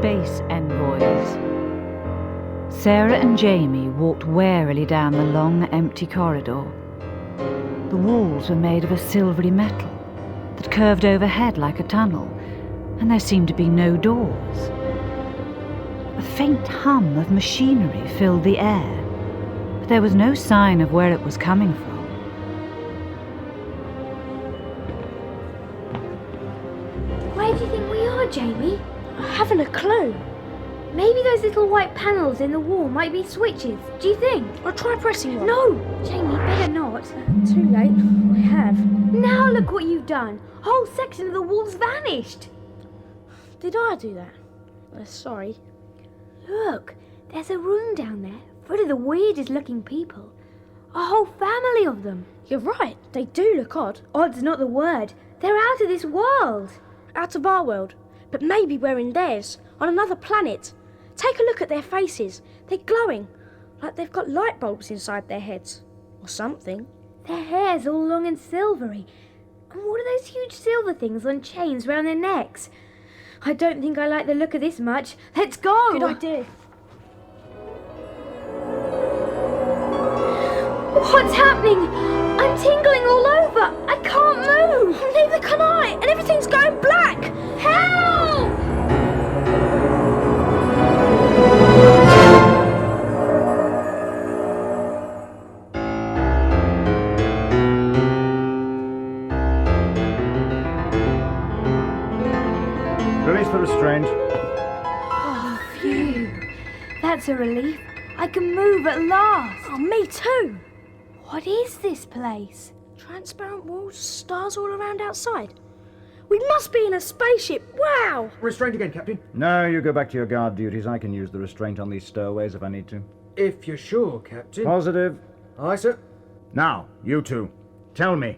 Space Envoys. Sarah and Jamie walked warily down the long, empty corridor. The walls were made of a silvery metal that curved overhead like a tunnel, and there seemed to be no doors. A faint hum of machinery filled the air, but there was no sign of where it was coming from. Where do you think we are, Jamie? I haven't a clue. Maybe those little white panels in the wall might be switches. Do you think? I'll try pressing one. No! Jamie, better not. Too late. I have. Now look what you've done. A whole section of the wall's vanished. Did I do that? Sorry. Look, there's a room down there full of the weirdest looking people. A whole family of them. You're right. They do look odd. Odd's not the word. They're out of this world. Out of our world. But maybe we're in theirs, on another planet. Take a look at their faces. They're glowing, like they've got light bulbs inside their heads. Or something. Their hair's all long and silvery. And what are those huge silver things on chains round their necks? I don't think I like the look of this much. Let's go! Good idea. What's happening? I'm tingling all over. I can't move. Neither can I, and everything's going black. Help! Release the restraint. Oh, phew. That's a relief. I can move at last. Oh, me too. What is this place? Transparent walls, stars all around outside. We must be in a spaceship. Wow! Restraint again, Captain. No, you go back to your guard duties. I can use the restraint on these stowaways if I need to. If you're sure, Captain. Positive. Aye, sir. Now, you two, tell me,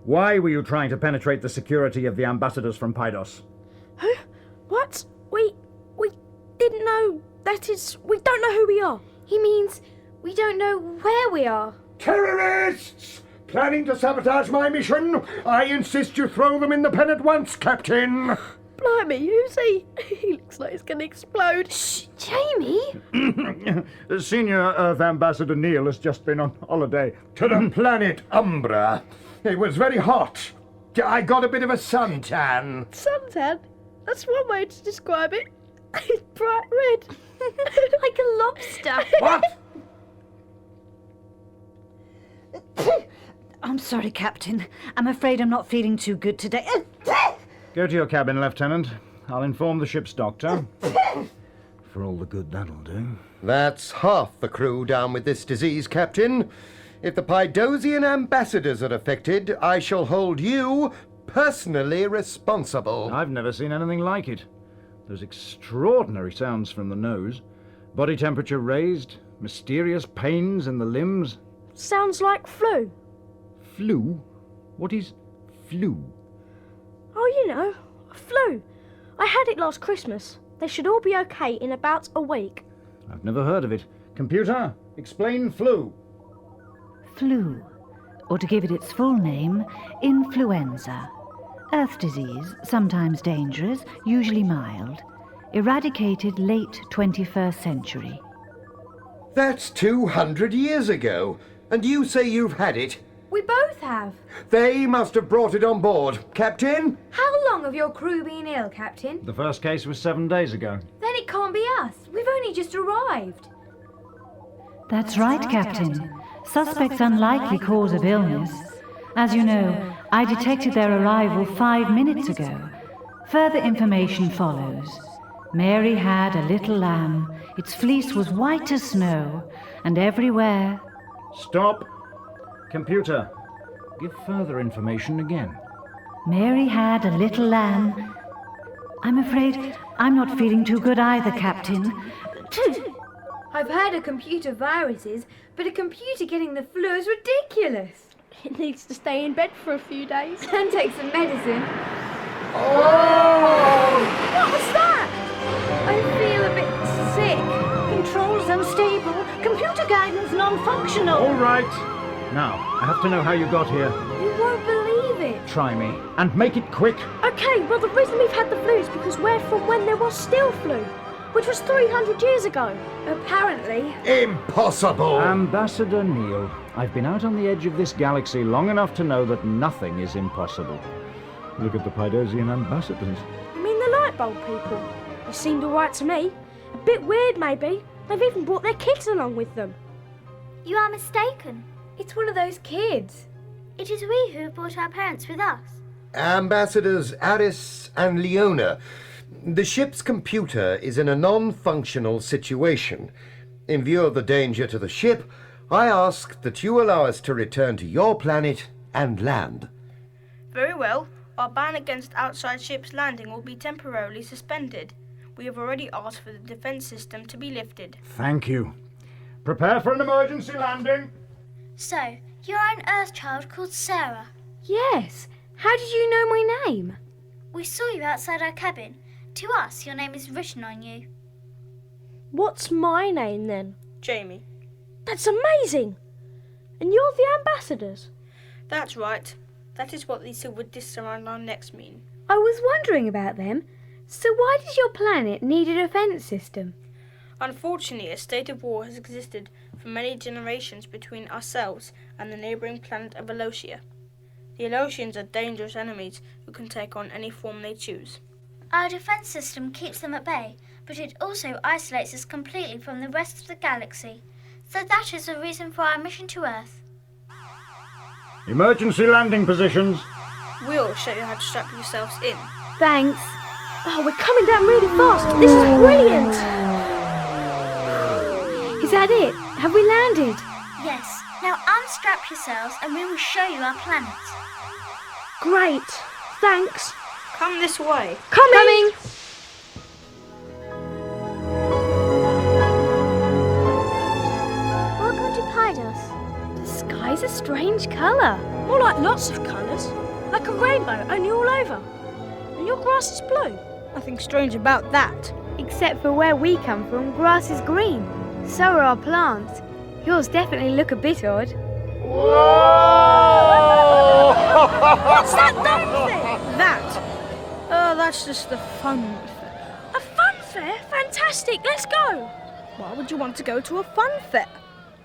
why were you trying to penetrate the security of the ambassadors from Pydos? Who? What? We didn't know. That is, we don't know who we are. He means we don't know where we are. Terrorists! Planning to sabotage my mission? I insist you throw them in the pen at once, Captain! Blimey, who's he? He looks like he's going to explode. Shh, Jamie! Senior Earth Ambassador Neil has just been on holiday. To the planet Umbra. It was very hot. I got a bit of a suntan. Suntan? That's one way to describe it. It's bright red. Like a lobster. What? I'm sorry, Captain. I'm afraid I'm not feeling too good today. Go to your cabin, Lieutenant. I'll inform the ship's doctor. For all the good that'll do. That's half the crew down with this disease, Captain. If the Pydosian ambassadors are affected, I shall hold you personally responsible. I've never seen anything like it. Those extraordinary sounds from the nose. Body temperature raised. Mysterious pains in the limbs. Sounds like flu. Flu? What is flu? Oh, you know, flu. I had it last Christmas. They should all be okay in about a week. I've never heard of it. Computer, explain flu. Flu, or to give it its full name, influenza. Earth disease, sometimes dangerous, usually mild. Eradicated late 21st century. That's 200 years ago. And you say you've had it? We both have. They must have brought it on board. Captain? How long have your crew been ill, Captain? The first case was 7 days ago. Then it can't be us. We've only just arrived. That's right, Captain. Suspect's unlikely cause of illness. As you know, I detected their arrival 5 minutes ago. Further information follows. Mary had a little lamb. Its fleece was white as snow, and everywhere... Stop. Computer, give further information again. Mary had a little lamb. I'm afraid I'm not feeling too good either, Captain. I've heard of computer viruses, but a computer getting the flu is ridiculous. It needs to stay in bed for a few days. And take some medicine. Oh! What was that? I feel a bit sick. Controls unstable. Computer guidance non-functional. All right. Now, I have to know how you got here. You won't believe believe it. Try me, and make it quick. Okay, well, the reason we've had the flu is because we're from when there was still flu, which was 300 years ago. Apparently. Impossible! Ambassador Neil, I've been out on the edge of this galaxy long enough to know that nothing is impossible. Look at the Pydosian ambassadors. You mean the light bulb people? They seemed all right to me. A bit weird, maybe. They've even brought their kids along with them. You are mistaken. It's one of those kids. It is we who have brought our parents with us. Ambassadors Aris and Leona, the ship's computer is in a non-functional situation. In view of the danger to the ship, I ask that you allow us to return to your planet and land. Very well. Our ban against outside ships landing will be temporarily suspended. We have already asked for the defense system to be lifted. Thank you. Prepare for an emergency landing. So, you're an Earth child called Sarah. Yes. How did you know my name? We saw you outside our cabin. To us, your name is written on you. What's my name then? Jamie. That's amazing! And you're the ambassadors? That's right. That is what these silver discs around our necks mean. I was wondering about them. So why does your planet need a defense system? Unfortunately, a state of war has existed for many generations between ourselves and the neighbouring planet of Elosia. The Elosians are dangerous enemies who can take on any form they choose. Our defense system keeps them at bay, but it also isolates us completely from the rest of the galaxy. So that is the reason for our mission to Earth. Emergency landing positions. We'll show you how to strap yourselves in. Thanks. Oh, we're coming down really fast. This is brilliant. Is that it? Have we landed? Yes, now unstrap yourselves and we will show you our planet. Great. Thanks. Come this way. Coming! Welcome to Pydos. The sky's a strange colour. More like lots of colours. Like a rainbow, only all over. And your grass is blue. Nothing strange about that. Except for where we come from, grass is green. So are our plants. Yours definitely look a bit odd. What's that damn thing? That? Oh, that's just a fun fair. A fun fair? Fantastic. Let's go. Why would you want to go to a fun fair?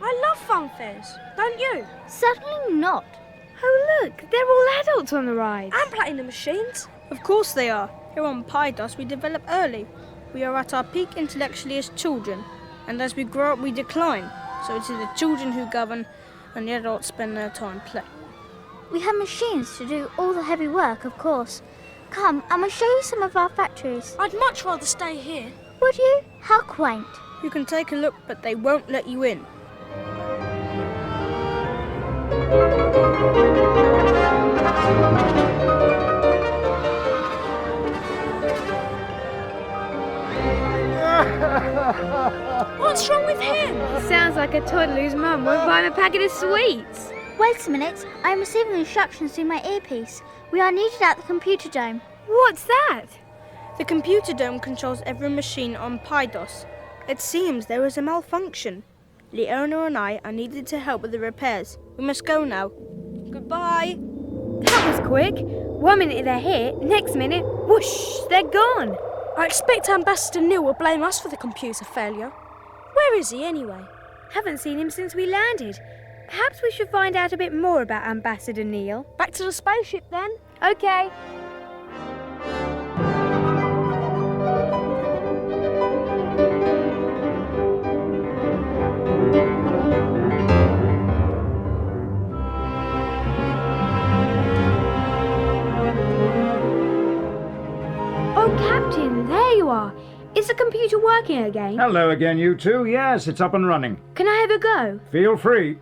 I love fun fairs. Don't you? Certainly not. Oh look, they're all adults on the ride. And playing the machines. Of course they are. Here on Pydos we develop early. We are at our peak intellectually as children, and as we grow up we decline. So it is the children who govern, and the adults spend their time playing. We have machines to do all the heavy work, of course. Come, and we'll show you some of our factories. I'd much rather stay here. Would you? How quaint. You can take a look, but they won't let you in. What's wrong with him? Sounds like a toddler whose mum won't buy him a packet of sweets. Wait a minute. I am receiving instructions through my earpiece. We are needed at the computer dome. What's that? The computer dome controls every machine on Pydos. It seems there is a malfunction. Leona and I are needed to help with the repairs. We must go now. Goodbye. That was quick. 1 minute they're here, next minute, whoosh, they're gone. I expect Ambassador Neil will blame us for the computer failure. Where is he anyway? Haven't seen him since we landed. Perhaps we should find out a bit more about Ambassador Neil. Back to the spaceship then. Okay. Oh, Captain, there you are. Is the computer working again? Hello again, you two. Yes, it's up and running. Can I have a go? Feel free.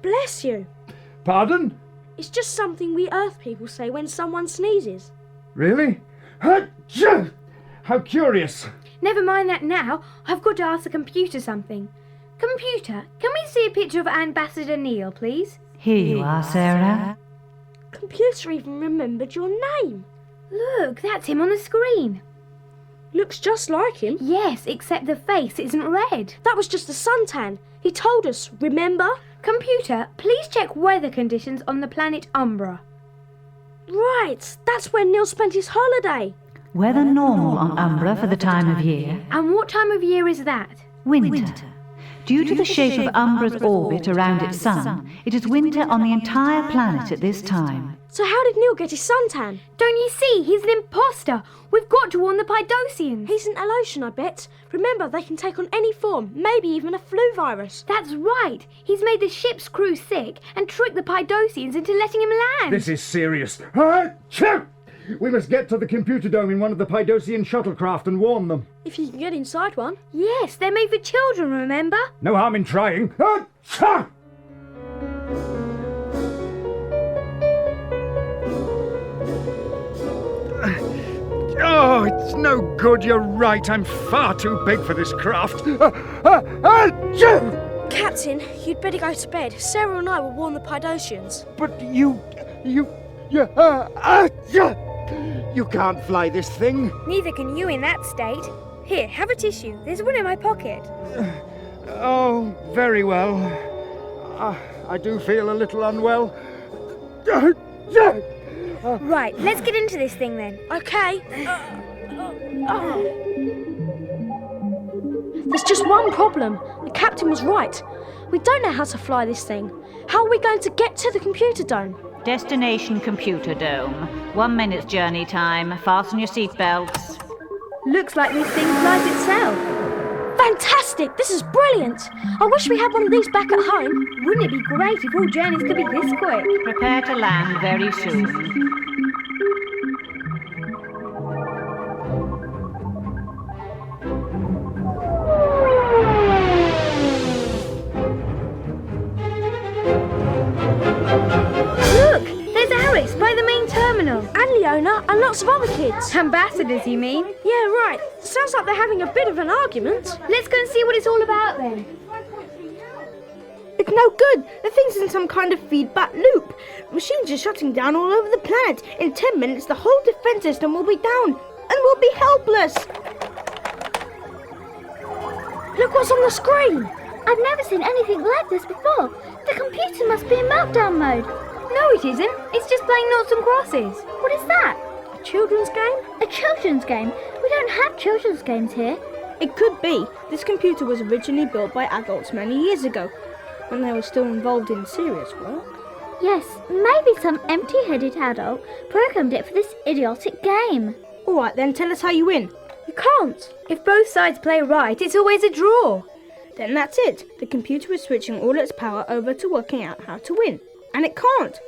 Bless you. Pardon? It's just something we Earth people say when someone sneezes. Really? How curious. Never mind that now. I've got to ask the computer something. Computer, can we see a picture of Ambassador Neil, please? Here you are, Sarah. Computer even remembered your name. Look, that's him on the screen. Looks just like him. Yes, except the face isn't red. That was just a suntan. He told us, remember? Computer, please check weather conditions on the planet Umbra. Right, that's where Neil spent his holiday. Weather normal on Umbra for the time of year. And what time of year is that? Winter. Due to the shape of Umbra's orbit around its sun, it is winter on the entire planet at this time. So how did Neil get his suntan? Don't you see? He's an imposter. We've got to warn the Pydosians. He's an Elosian, I bet. Remember, they can take on any form, maybe even a flu virus. That's right. He's made the ship's crew sick and tricked the Pydosians into letting him land. This is serious. Achoo! We must get to the computer dome in one of the Pydosian shuttlecraft and warn them. If you can get inside one. Yes, they're made for children, remember? No harm in trying. Achoo! Oh, it's no good, you're right. I'm far too big for this craft. Achoo! Captain, you'd better go to bed. Sarah and I will warn the Pydosians. But you can't fly this thing. Neither can you in that state. Here, have a tissue. There's one in my pocket. Oh, very well. I do feel a little unwell. Right, let's get into this thing then. Okay. There's just one problem. The captain was right. We don't know how to fly this thing. How are we going to get to the computer dome? Destination Computer Dome. 1 minute's journey time. Fasten your seatbelts. Looks like this thing flies itself. Fantastic! This is brilliant! I wish we had one of these back at home. Wouldn't it be great if all journeys could be this quick? Prepare to land very soon. Look! There's Alice by the main terminal. And Leona and lots of other kids. Ambassadors, you mean? Yeah, right. Sounds like they're having a bit of an argument. Let's go and see what it's all about then. It's no good. The thing's in some kind of feedback loop. Machines are shutting down all over the planet. In 10 minutes, the whole defense system will be down, and we'll be helpless. Look what's on the screen. I've never seen anything like this before. The computer must be in meltdown mode. No, it isn't. It's just playing noughts and crosses. What is that? A children's game? A children's game? We don't have children's games here. It could be. This computer was originally built by adults many years ago, when they were still involved in serious work. Yes, maybe some empty-headed adult programmed it for this idiotic game. All right, then tell us how you win. You can't. If both sides play right, it's always a draw. Then that's it. The computer is switching all its power over to working out how to win. And it can't.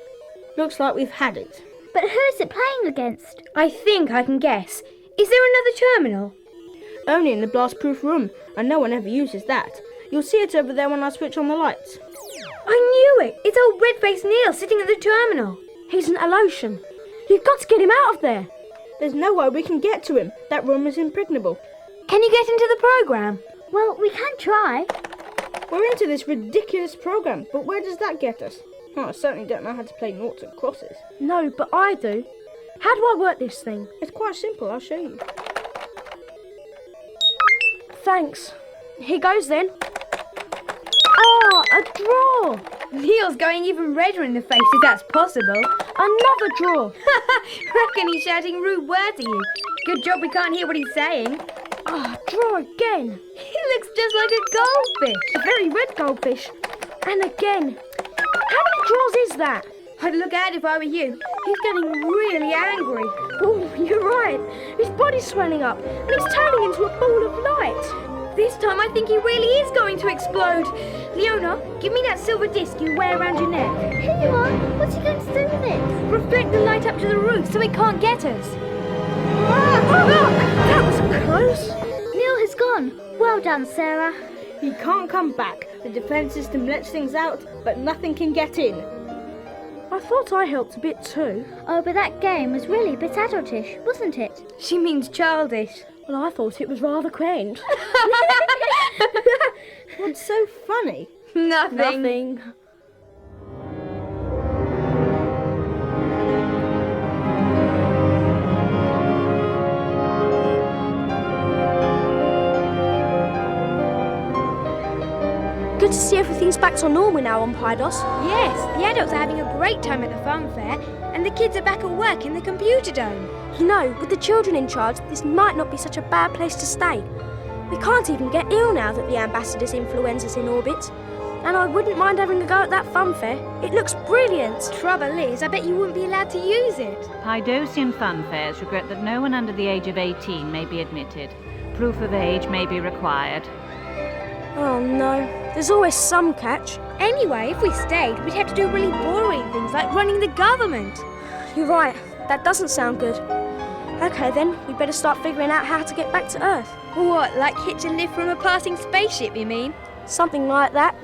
Looks like we've had it. But who is it playing against? I think I can guess. Is there another terminal? Only in the blast-proof room, and no one ever uses that. You'll see it over there when I switch on the lights. I knew it! It's old red-faced Neil sitting at the terminal. He's an Elosian. You've got to get him out of there. There's no way we can get to him. That room is impregnable. Can you get into the program? Well, we can try. We're into this ridiculous program, but where does that get us? Oh, I certainly don't know how to play noughts and crosses. No, but I do. How do I work this thing? It's quite simple, I'll show you. Thanks. Here goes then. Ah, a draw! Neil's going even redder in the face if that's possible. Another draw! Reckon he's shouting rude words at you. Good job we can't hear what he's saying. Ah, draw again. He looks just like a goldfish. A very red goldfish. And again. How many draws is that? I'd look out if I were you. He's getting really angry. Oh, you're right. His body's swelling up and he's turning into a ball of light. This time I think he really is going to explode. Leona, give me that silver disc you wear around your neck. Here you are. What's he going to do with it? Reflect the light up to the roof so it can't get us. That was close. Neil has gone. Well done, Sarah. He can't come back. The defense system lets things out, but nothing can get in. I thought I helped a bit too. Oh, but that game was really a bit adultish, wasn't it? She means childish. Well, I thought it was rather quaint. What's so funny? Nothing. good to see everything's back to normal now on Pydos. Yes, the adults are having a great time at the fun fair, and the kids are back at work in the computer dome. You know, with the children in charge, this might not be such a bad place to stay. We can't even get ill now that the ambassador's influenza's in orbit. And I wouldn't mind having a go at that fun fair. It looks brilliant. Trouble is, I bet you wouldn't be allowed to use it. Pydosian fun fairs regret that no one under the age of 18 may be admitted. Proof of age may be required. Oh no, there's always some catch. Anyway, if we stayed, we'd have to do really boring things like running the government. You're right, that doesn't sound good. Okay then, we better start figuring out how to get back to Earth. What, like hitch a lift from a passing spaceship, you mean? Something like that.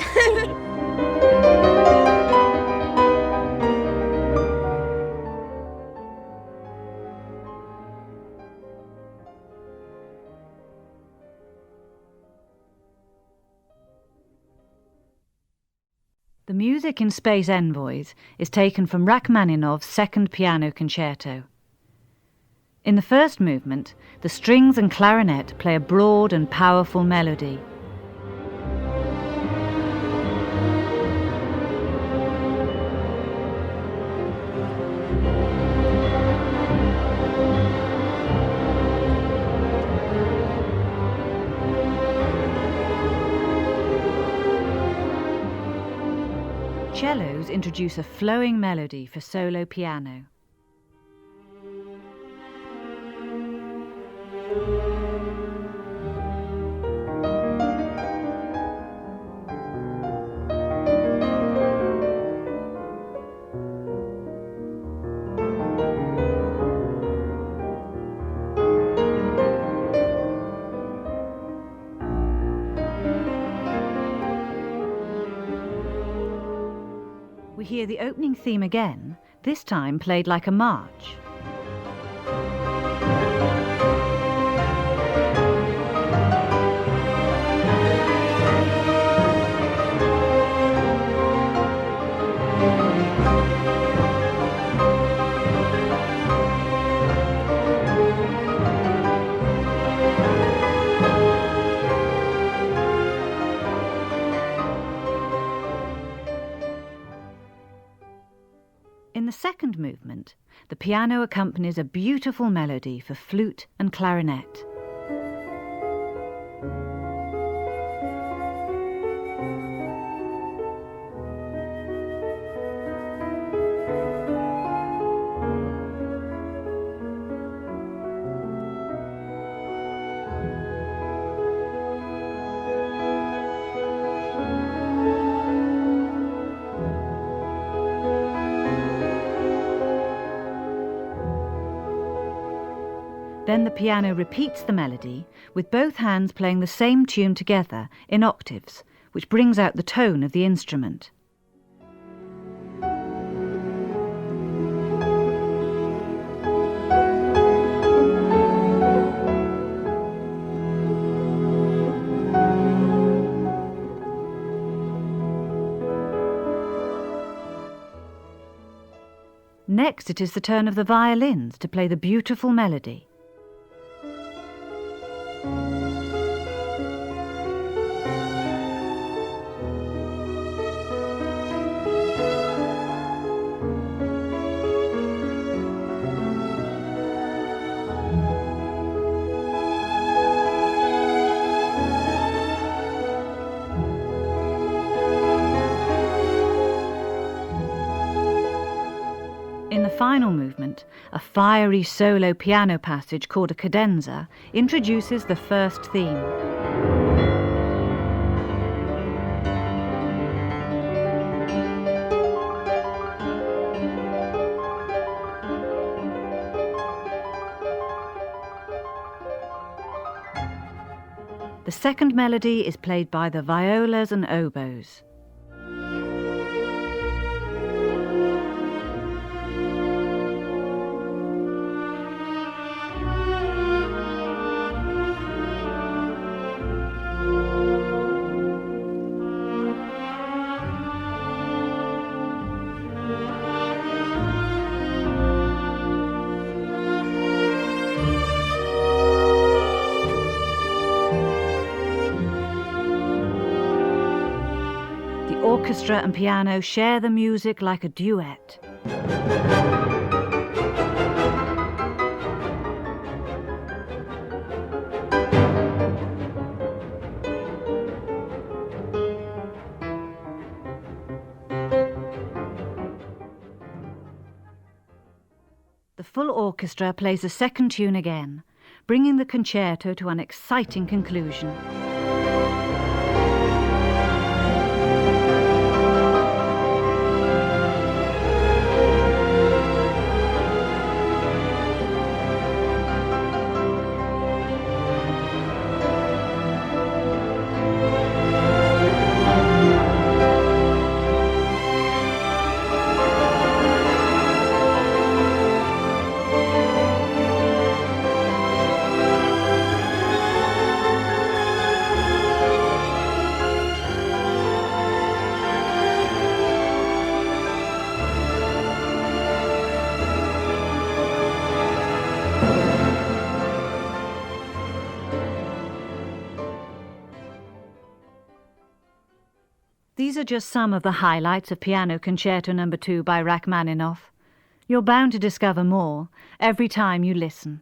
The music in Space Envoys is taken from Rachmaninoff's Second Piano Concerto. In the first movement, the strings and clarinet play a broad and powerful melody. Cellos introduce a flowing melody for solo piano. We hear the opening theme again, this time played like a march. In the second movement, the piano accompanies a beautiful melody for flute and clarinet. Then the piano repeats the melody, with both hands playing the same tune together in octaves, which brings out the tone of the instrument. Next, it is the turn of the violins to play the beautiful melody. In the final movement, a fiery solo piano passage called a cadenza introduces the first theme. The second melody is played by the violas and oboes. orchestra and piano share the music like a duet. The full orchestra plays the second tune again, bringing the concerto to an exciting conclusion. These are just some of the highlights of Piano Concerto No. 2 by Rachmaninoff. You're bound to discover more every time you listen.